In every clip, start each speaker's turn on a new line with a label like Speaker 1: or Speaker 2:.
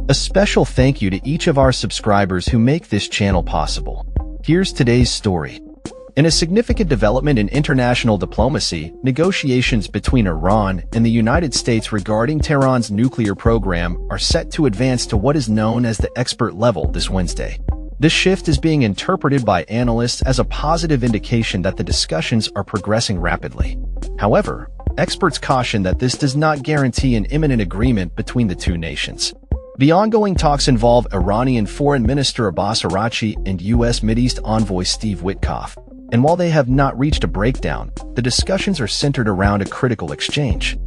Speaker 1: A special thank you to each of our subscribers who make this channel possible. Here's today's story. In a significant development in international diplomacy, negotiations between Iran and the United States regarding Tehran's nuclear program are set to advance to what is known as the expert level this Wednesday. This shift is being interpreted by analysts as a positive indication that the discussions are progressing rapidly. However, experts caution that this does not guarantee an imminent agreement between the two nations. The ongoing talks involve Iranian Foreign Minister Abbas Araghchi and U.S. Mideast envoy Steve Witkoff, and while they have not reached a breakdown, the discussions are centered around a critical exchange: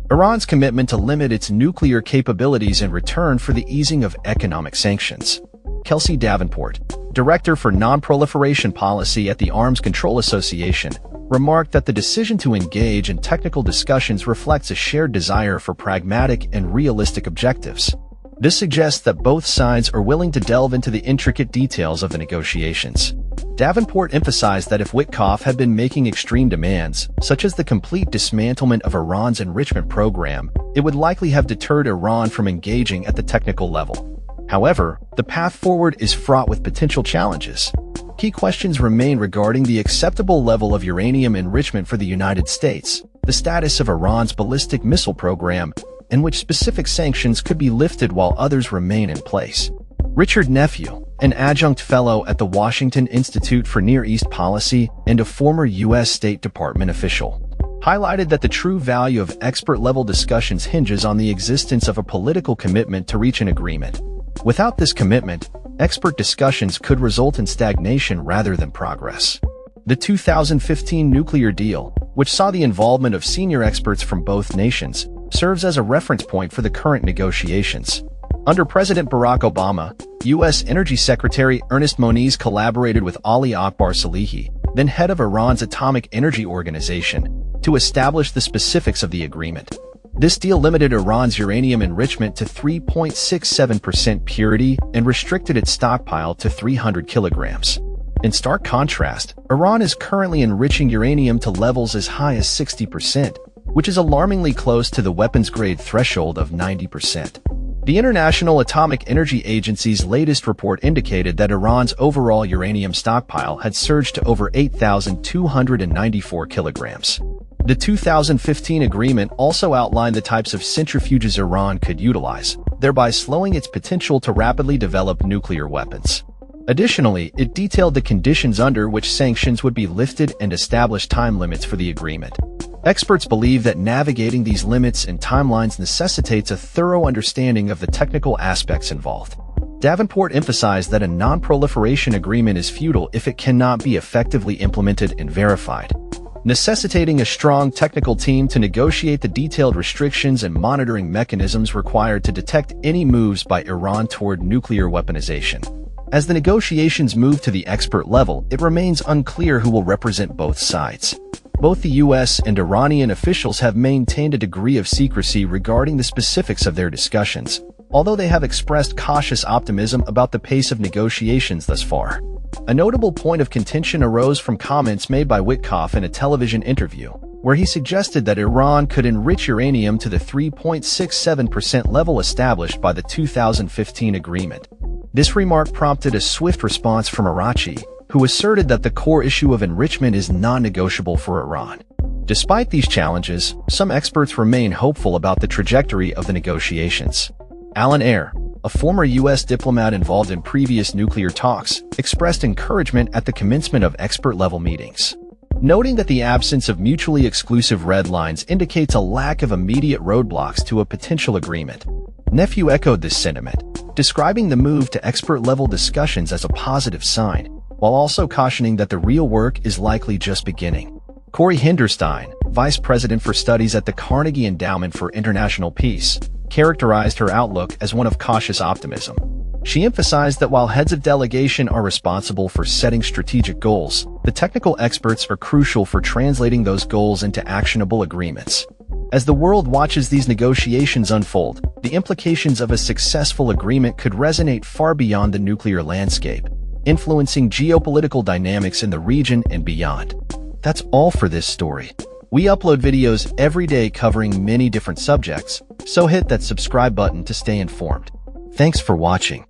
Speaker 1: Iran's commitment to limit its nuclear capabilities in return for the easing of economic sanctions. Kelsey Davenport, Director for Non-Proliferation Policy at the Arms Control Association, remarked that the decision to engage in technical discussions reflects a shared desire for pragmatic and realistic objectives. This suggests that both sides are willing to delve into the intricate details of the negotiations. Davenport emphasized that if Witkoff had been making extreme demands, such as the complete dismantlement of Iran's enrichment program, it would likely have deterred Iran from engaging at the technical level. However, the path forward is fraught with potential challenges. Key questions remain regarding the acceptable level of uranium enrichment for the United States, the status of Iran's ballistic missile program, and which specific sanctions could be lifted while others remain in place. Richard Nephew, an adjunct fellow at the Washington Institute for Near East Policy and a former U.S. State Department official, highlighted that the true value of expert-level discussions hinges on the existence of a political commitment to reach an agreement. Without this commitment, expert discussions could result in stagnation rather than progress. The 2015 nuclear deal, which saw the involvement of senior experts from both nations, serves as a reference point for the current negotiations. Under President Barack Obama, U.S. Energy Secretary Ernest Moniz collaborated with Ali Akbar Salehi, then head of Iran's Atomic Energy Organization, to establish the specifics of the agreement. This deal limited Iran's uranium enrichment to 3.67% purity and restricted its stockpile to 300 kilograms. In stark contrast, Iran is currently enriching uranium to levels as high as 60%, which is alarmingly close to the weapons-grade threshold of 90%. The International Atomic Energy Agency's latest report indicated that Iran's overall uranium stockpile had surged to over 8,294 kilograms. The 2015 agreement also outlined the types of centrifuges Iran could utilize, thereby slowing its potential to rapidly develop nuclear weapons. Additionally, it detailed the conditions under which sanctions would be lifted and established time limits for the agreement. Experts believe that navigating these limits and timelines necessitates a thorough understanding of the technical aspects involved. Davenport emphasized that a non-proliferation agreement is futile if it cannot be effectively implemented and verified, necessitating a strong technical team to negotiate the detailed restrictions and monitoring mechanisms required to detect any moves by Iran toward nuclear weaponization. As the negotiations move to the expert level, it remains unclear who will represent both sides. Both the U.S. and Iranian officials have maintained a degree of secrecy regarding the specifics of their discussions, although they have expressed cautious optimism about the pace of negotiations thus far. A notable point of contention arose from comments made by Witkoff in a television interview, where he suggested that Iran could enrich uranium to the 3.67% level established by the 2015 agreement. This remark prompted a swift response from Araghchi, who asserted that the core issue of enrichment is non-negotiable for Iran. Despite these challenges, some experts remain hopeful about the trajectory of the negotiations. Alan Ayer, a former U.S. diplomat involved in previous nuclear talks, expressed encouragement at the commencement of expert-level meetings, noting that the absence of mutually exclusive red lines indicates a lack of immediate roadblocks to a potential agreement. Nephew echoed this sentiment, describing the move to expert-level discussions as a positive sign, while also cautioning that the real work is likely just beginning. Corey Hinderstein, Vice President for Studies at the Carnegie Endowment for International Peace, characterized her outlook as one of cautious optimism. She emphasized that while heads of delegation are responsible for setting strategic goals, the technical experts are crucial for translating those goals into actionable agreements. As the world watches these negotiations unfold, the implications of a successful agreement could resonate far beyond the nuclear landscape, influencing geopolitical dynamics in the region and beyond. That's all for this story. We upload videos every day covering many different subjects, so hit that subscribe button to stay informed. Thanks for watching.